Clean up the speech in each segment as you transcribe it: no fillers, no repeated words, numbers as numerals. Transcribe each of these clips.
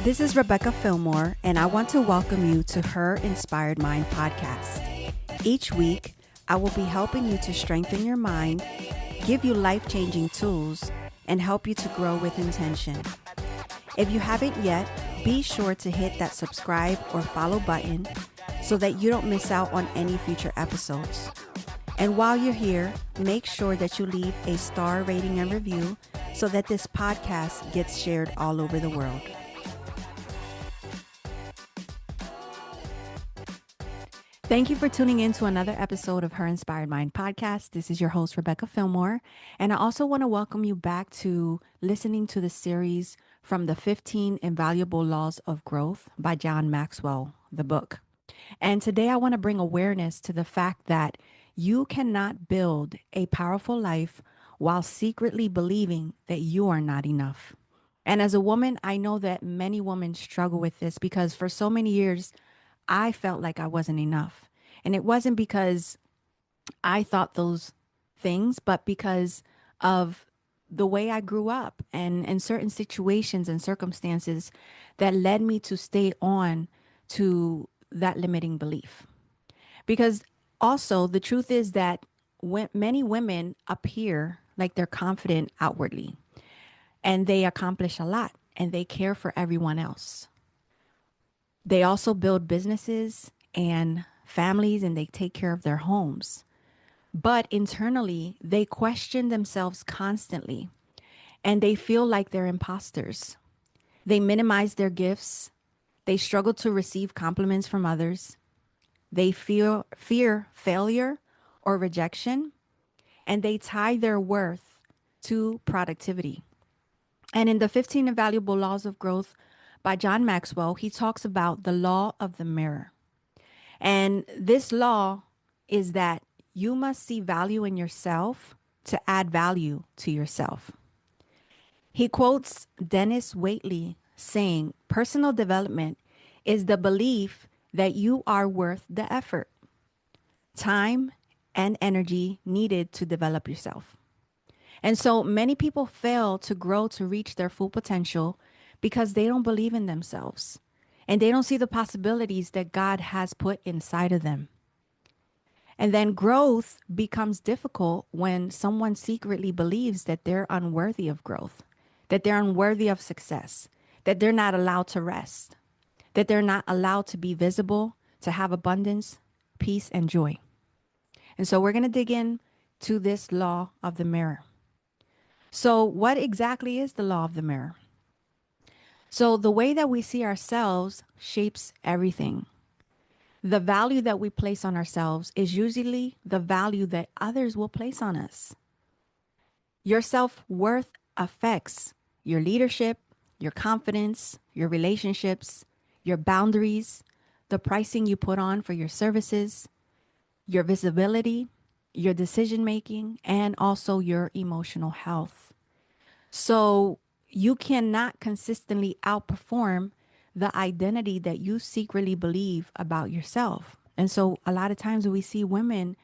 This is Rebecca Fillmore, and I want to welcome you to Her Inspired Mind podcast. Each week, I will be helping you to strengthen your mind, give you life-changing tools, and help you to grow with intention. If you haven't yet, be sure to hit that subscribe or follow button so that you don't miss out on any future episodes. And while you're here, make sure that you leave a star rating and review so that this podcast gets shared all over the world. Thank you for tuning in to another episode of Her Inspired Mind podcast. This is your host, Rebecca Fillmore. And I also want to welcome you back to listening to the series from the 15 Invaluable Laws of Growth by John Maxwell, the book. And today I want to bring awareness to the fact that you cannot build a powerful life while secretly believing that you are not enough. And as a woman, I know that many women struggle with this because for so many years, I felt like I wasn't enough. And it wasn't because I thought those things, but because of the way I grew up and certain situations and circumstances that led me to stay on to that limiting belief. Because also the truth is that many women appear like they're confident outwardly and they accomplish a lot and they care for everyone else. They also build businesses and families and they take care of their homes. But internally, they question themselves constantly and they feel like they're imposters. They minimize their gifts. They struggle to receive compliments from others. They fear failure or rejection, and they tie their worth to productivity. And in the 15 Invaluable Laws of Growth by John Maxwell, he talks about the law of the mirror. And this law is that you must see value in yourself to add value to yourself. He quotes Dennis Waitley saying, personal development is the belief that you are worth the effort, time, and energy needed to develop yourself. And so many people fail to grow to reach their full potential because they don't believe in themselves and they don't see the possibilities that God has put inside of them. And then growth becomes difficult when someone secretly believes that they're unworthy of growth, that they're unworthy of success, that they're not allowed to rest, that they're not allowed to be visible, to have abundance, peace, and joy. And so we're going to dig in to this law of the mirror. So what exactly is the law of the mirror? So the way that we see ourselves shapes everything. The value that we place on ourselves is usually the value that others will place on us. Your self-worth affects your leadership, your confidence, your relationships, your boundaries, the pricing you put on for your services, your visibility, your decision-making, and also your emotional health. So you cannot consistently outperform the identity that you secretly believe about yourself. And so a lot of times we see women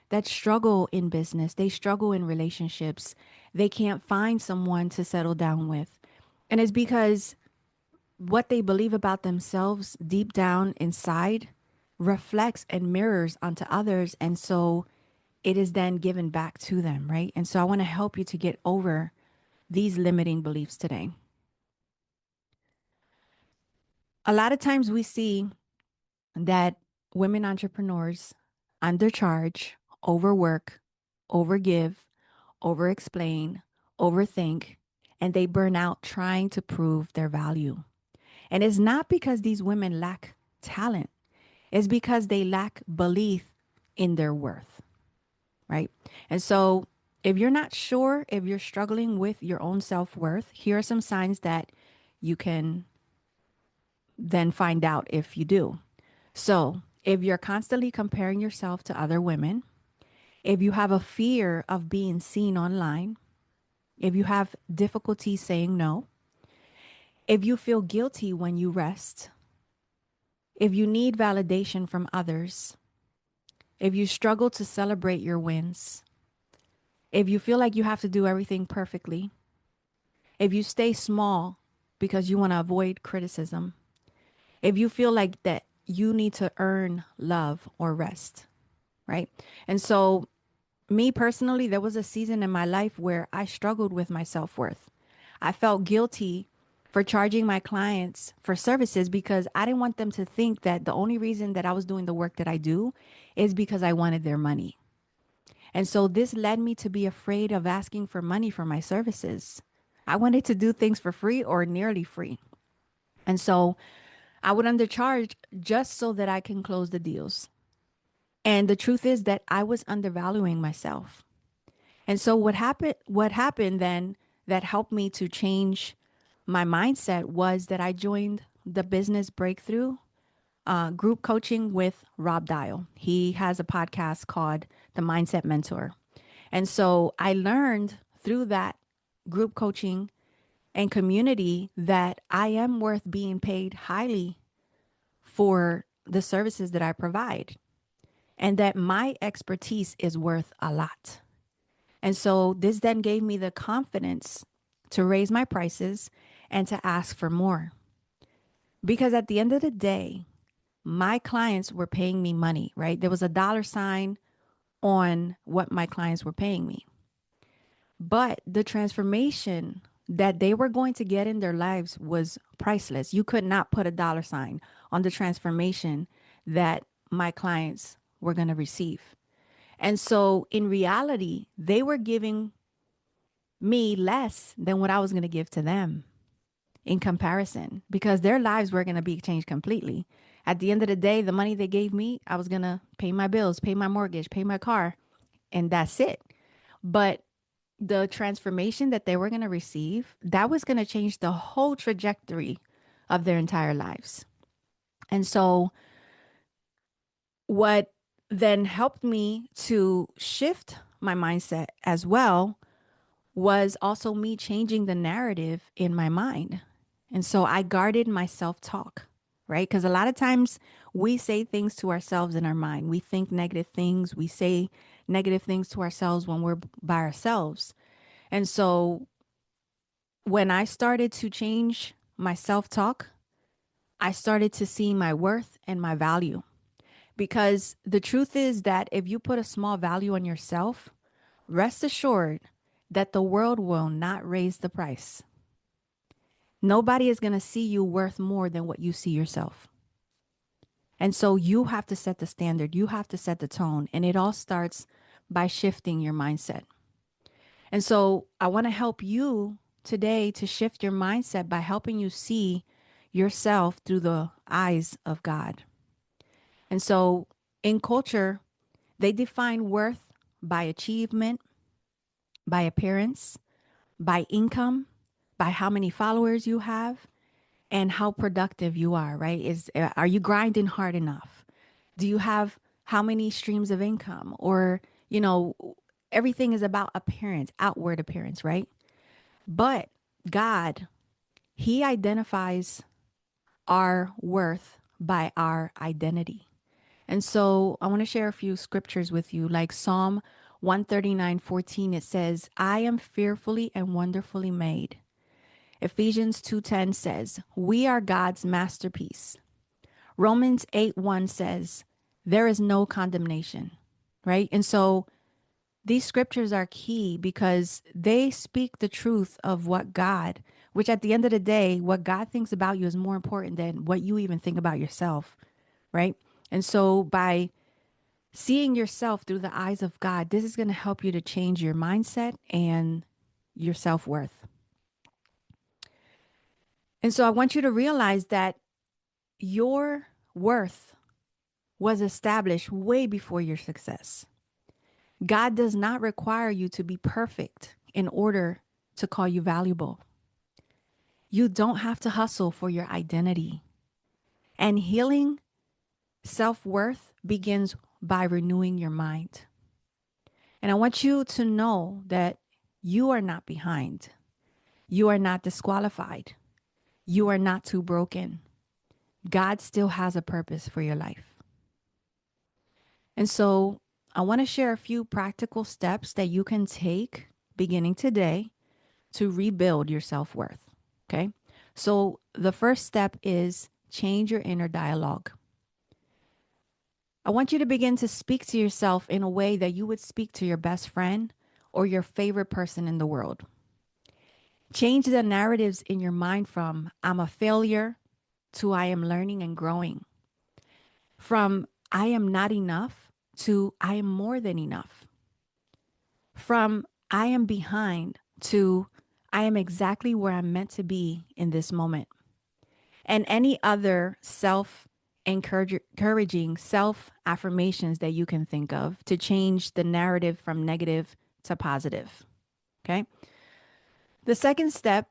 that struggle in business, they struggle in relationships, they can't find someone to settle down with. And it's because what they believe about themselves deep down inside reflects and mirrors onto others. And so it is then given back to them, right? And so I want to help you to get over these limiting beliefs today. A lot of times we see that women entrepreneurs undercharge, overwork, overgive, overexplain, overthink, and they burn out trying to prove their value. And it's not because these women lack talent. It's because they lack belief in their worth, right? And so if you're not sure if you're struggling with your own self-worth, here are some signs that you can then find out if you do. So if you're constantly comparing yourself to other women, if you have a fear of being seen online, if you have difficulty saying no, if you feel guilty when you rest, if you need validation from others, if you struggle to celebrate your wins, if you feel like you have to do everything perfectly, if you stay small because you want to avoid criticism, if you feel like that you need to earn love or rest, right? And so, me personally, there was a season in my life where I struggled with my self worth. I felt guilty for charging my clients for services because I didn't want them to think that the only reason that I was doing the work that I do is because I wanted their money. And so this led me to be afraid of asking for money for my services. I wanted to do things for free or nearly free. And so I would undercharge just so that I can close the deals. And the truth is that I was undervaluing myself. And so what happened then that helped me to change my mindset was that I joined the business breakthrough group coaching with Rob Dial. He has a podcast called The Mindset Mentor. And so I learned through that group coaching and community that I am worth being paid highly for the services that I provide and that my expertise is worth a lot. And so this then gave me the confidence to raise my prices and to ask for more. Because at the end of the day, my clients were paying me money, right? There was a dollar sign on what my clients were paying me. But the transformation that they were going to get in their lives was priceless. You could not put a dollar sign on the transformation that my clients were going to receive. And so in reality, they were giving me less than what I was going to give to them in comparison because their lives were going to be changed completely. At the end of the day, the money they gave me, I was going to pay my bills, pay my mortgage, pay my car, and that's it. But the transformation that they were going to receive, that was going to change the whole trajectory of their entire lives. And so, what then helped me to shift my mindset as well was also me changing the narrative in my mind. And so I guarded my self talk, right? Because a lot of times we say things to ourselves in our mind. We think negative things. We say negative things to ourselves when we're by ourselves. And so when I started to change my self talk, I started to see my worth and my value. Because the truth is that if you put a small value on yourself, rest assured that the world will not raise the price. Nobody is going to see you worth more than what you see yourself. And so you have to set the standard, you have to set the tone, and it all starts by shifting your mindset. And so I want to help you today to shift your mindset by helping you see yourself through the eyes of God. And so in culture, they define worth by achievement, by appearance, by income, by how many followers you have, and how productive you are, right? Are you grinding hard enough? Do you have how many streams of income? Or, you know, everything is about appearance, outward appearance, right? But God, He identifies our worth by our identity. And so I want to share a few scriptures with you, like Psalm 139:14. It says, I am fearfully and wonderfully made. Ephesians 2:10 says, we are God's masterpiece. Romans 8:1 says, there is no condemnation, right? And so these scriptures are key because they speak the truth of what God, which at the end of the day, what God thinks about you is more important than what you even think about yourself, right? And so by seeing yourself through the eyes of God, this is going to help you to change your mindset and your self-worth. And so I want you to realize that your worth was established way before your success. God does not require you to be perfect in order to call you valuable. You don't have to hustle for your identity. And healing self-worth begins by renewing your mind. And I want you to know that you are not behind. You are not disqualified. You are not too broken. God still has a purpose for your life. And so I want to share a few practical steps that you can take beginning today to rebuild your self-worth. Okay. So the first step is change your inner dialogue. I want you to begin to speak to yourself in a way that you would speak to your best friend or your favorite person in the world. Change the narratives in your mind from I'm a failure to I am learning and growing, from I am not enough to I am more than enough, from I am behind to I am exactly where I'm meant to be in this moment. And any other encouraging self affirmations that you can think of to change the narrative from negative to positive. Okay. The second step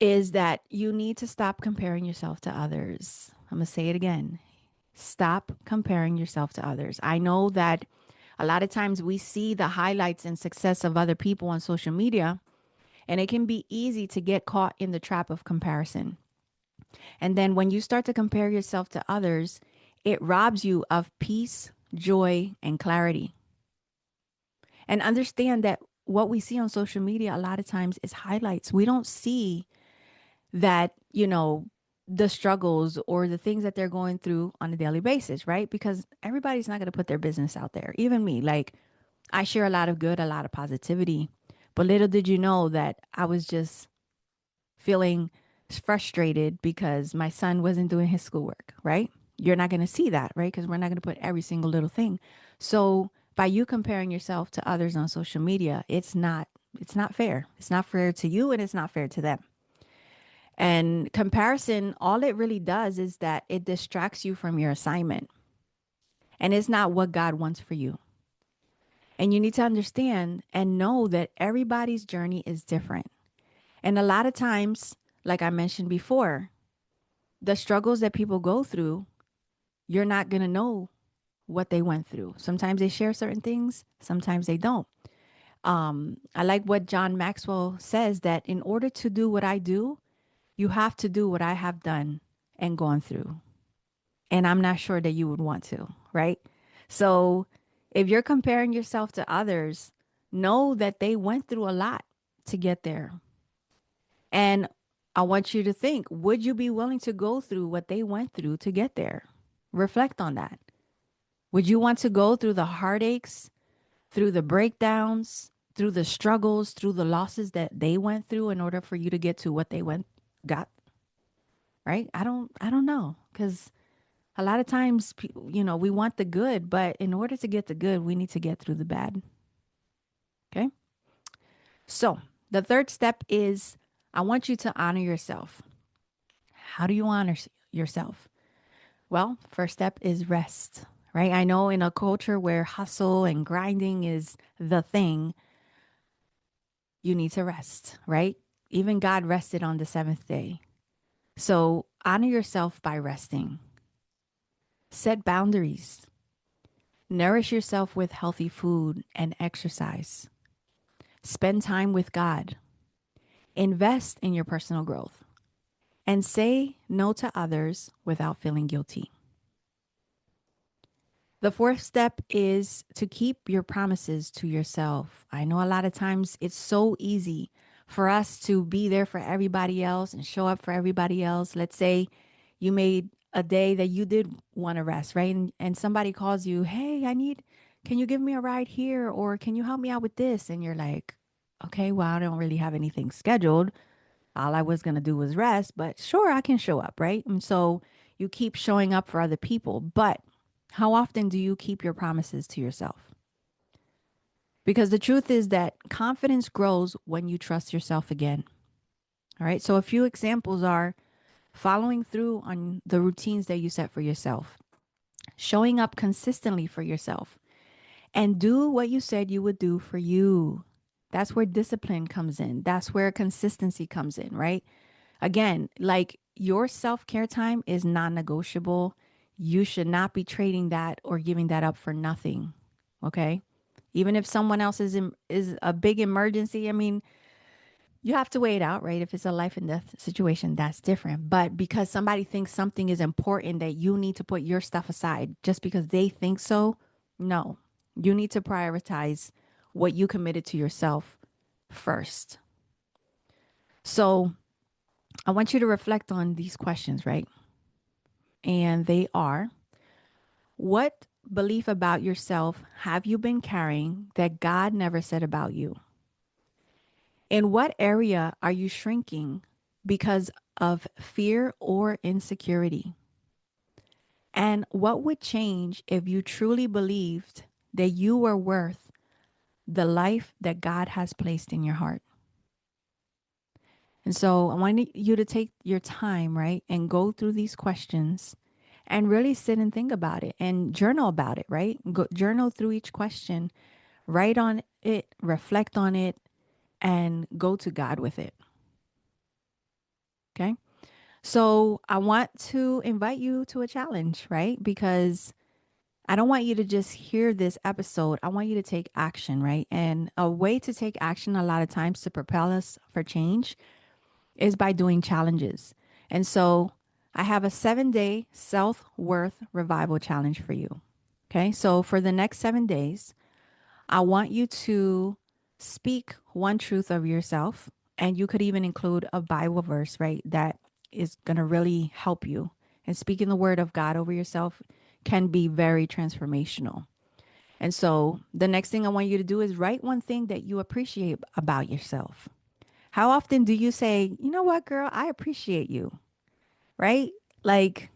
is that you need to stop comparing yourself to others. I'm going to say it again. Stop comparing yourself to others. I know that a lot of times we see the highlights and success of other people on social media, and it can be easy to get caught in the trap of comparison. And then when you start to compare yourself to others, it robs you of peace, joy, and clarity. And understand that what we see on social media a lot of times is highlights. We don't see that, the struggles or the things that they're going through on a daily basis, right? Because everybody's not going to put their business out there. Even me, like I share a lot of good, a lot of positivity. But little did you know that I was just feeling frustrated because my son wasn't doing his schoolwork, right? You're not going to see that, right? Because we're not going to put every single little thing. So by you comparing yourself to others on social media, it's not fair. It's not fair to you and it's not fair to them. And comparison, all it really does is that it distracts you from your assignment. And it's not what God wants for you. And you need to understand and know that everybody's journey is different. And a lot of times, like I mentioned before, the struggles that people go through, you're not going to know what they went through. Sometimes they share certain things, sometimes they don't. I like what John Maxwell says that in order to do what I do, you have to do what I have done and gone through. And I'm not sure that you would want to, right? So if you're comparing yourself to others, know that they went through a lot to get there. And I want you to think, would you be willing to go through what they went through to get there? Reflect on that. Would you want to go through the heartaches, through the breakdowns, through the struggles, through the losses that they went through in order for you to get to what they got, right? I don't know, cuz a lot of times we want the good, but in order to get the good, we need to get through the bad. Okay? So, the third step is I want you to honor yourself. How do you honor yourself? Well, first step is rest, right? I know in a culture where hustle and grinding is the thing, you need to rest, right? Even God rested on the seventh day. So honor yourself by resting. Set boundaries. Nourish yourself with healthy food and exercise. Spend time with God. Invest in your personal growth. And say no to others without feeling guilty. The fourth step is to keep your promises to yourself. I know a lot of times it's so easy for us to be there for everybody else and show up for everybody else. Let's say you made a day that you did want to rest, right? And somebody calls you, hey, can you give me a ride here? Or can you help me out with this? And you're like, okay, well, I don't really have anything scheduled. All I was going to do was rest, but sure, I can show up, right? And so you keep showing up for other people. But how often do you keep your promises to yourself? Because the truth is that confidence grows when you trust yourself again. All right. So a few examples are following through on the routines that you set for yourself, showing up consistently for yourself, and do what you said you would do for you. That's where discipline comes in. That's where consistency comes in, right? Again, like your self care time is non negotiable. You should not be trading that or giving that up for nothing. Okay. Even if someone else is a big emergency, I mean, you have to weigh it out, right? If it's a life and death situation, that's different. But because somebody thinks something is important that you need to put your stuff aside just because they think so, no. You need to prioritize what you committed to yourself first. So I want you to reflect on these questions, right? And they are, what belief about yourself have you been carrying that God never said about you? In what area are you shrinking because of fear or insecurity? And what would change if you truly believed that you were worth the life that God has placed in your heart? And so I want you to take your time, right? And go through these questions and really sit and think about it and journal about it, right? Go, journal through each question, write on it, reflect on it, and go to God with it. Okay. So I want to invite you to a challenge, right? Because I don't want you to just hear this episode. I want you to take action, right? And a way to take action a lot of times to propel us for change is by doing challenges. And so I have a 7-day self-worth revival challenge for you. Okay. So for the next 7 days, I want you to speak one truth of yourself. And you could even include a Bible verse, right? That is going to really help you. And speaking the word of God over yourself can be very transformational. And so the next thing I want you to do is write one thing that you appreciate about yourself. How often do you say, you know what, girl, I appreciate you, right? Like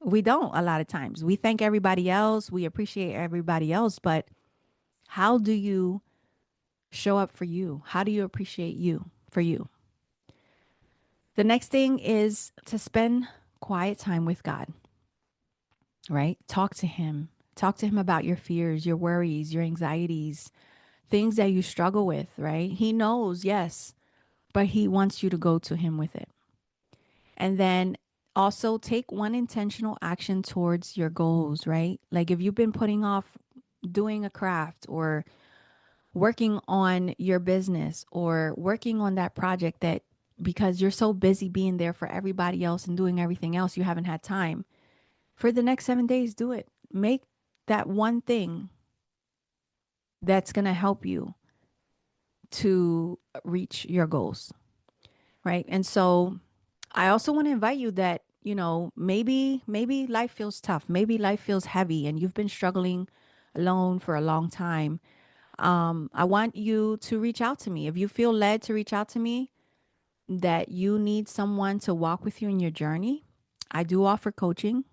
we don't a lot of times. We thank everybody else, we appreciate everybody else, but how do you show up for you? How do you appreciate you for you? The next thing is to spend quiet time with God, right? Talk to Him. Talk to Him about your fears, your worries, your anxieties, things that you struggle with, right? He knows, yes, but He wants you to go to Him with it. And then also take one intentional action towards your goals, right? Like if you've been putting off doing a craft or working on your business or working on that project that because you're so busy being there for everybody else and doing everything else, you haven't had time. For the next 7 days, do it. Make that one thing that's going to help you to reach your goals, right? And so I also want to invite you that, maybe life feels tough. Maybe life feels heavy and you've been struggling alone for a long time. I want you to reach out to me. If you feel led to reach out to me, that you need someone to walk with you in your journey, I do offer coaching.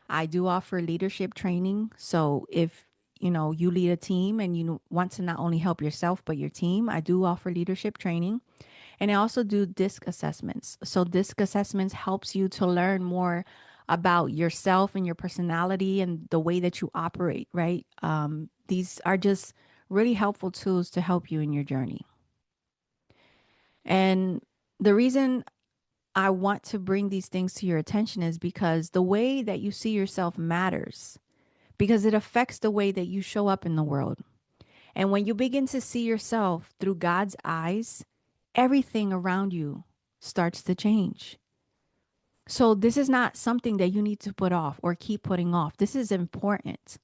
I do offer leadership training. So if you lead a team and you want to not only help yourself but your team, I do offer leadership training. And I also do DISC assessments. So DISC assessments helps you to learn more about yourself and your personality and the way that you operate, right? These are just really helpful tools to help you in your journey. And the reason I want to bring these things to your attention is because the way that you see yourself matters, because it affects the way that you show up in the world. And when you begin to see yourself through God's eyes, everything around you starts to change. So this is not something that you need to put off or keep putting off. This is important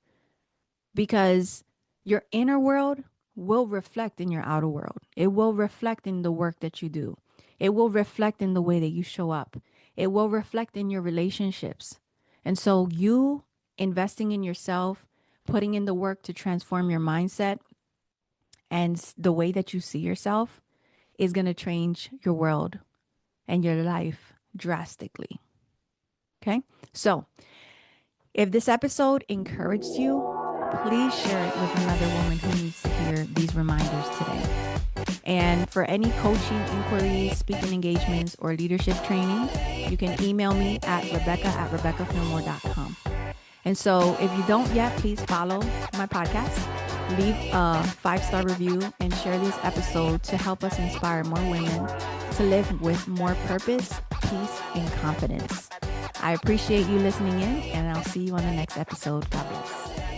because your inner world will reflect in your outer world. It will reflect in the work that you do. It will reflect in the way that you show up. It will reflect in your relationships. And so you investing in yourself, putting in the work to transform your mindset and the way that you see yourself is going to change your world and your life drastically. Okay. So if this episode encouraged you, please share it with another woman who needs to hear these reminders today. And for any coaching inquiries, speaking engagements, or leadership training, you can email me at rebecca@rebeccafillmore.com. And so if you don't yet, please follow my podcast, leave a 5-star review, and share this episode to help us inspire more women to live with more purpose, peace, and confidence. I appreciate you listening in, and I'll see you on the next episode. God bless.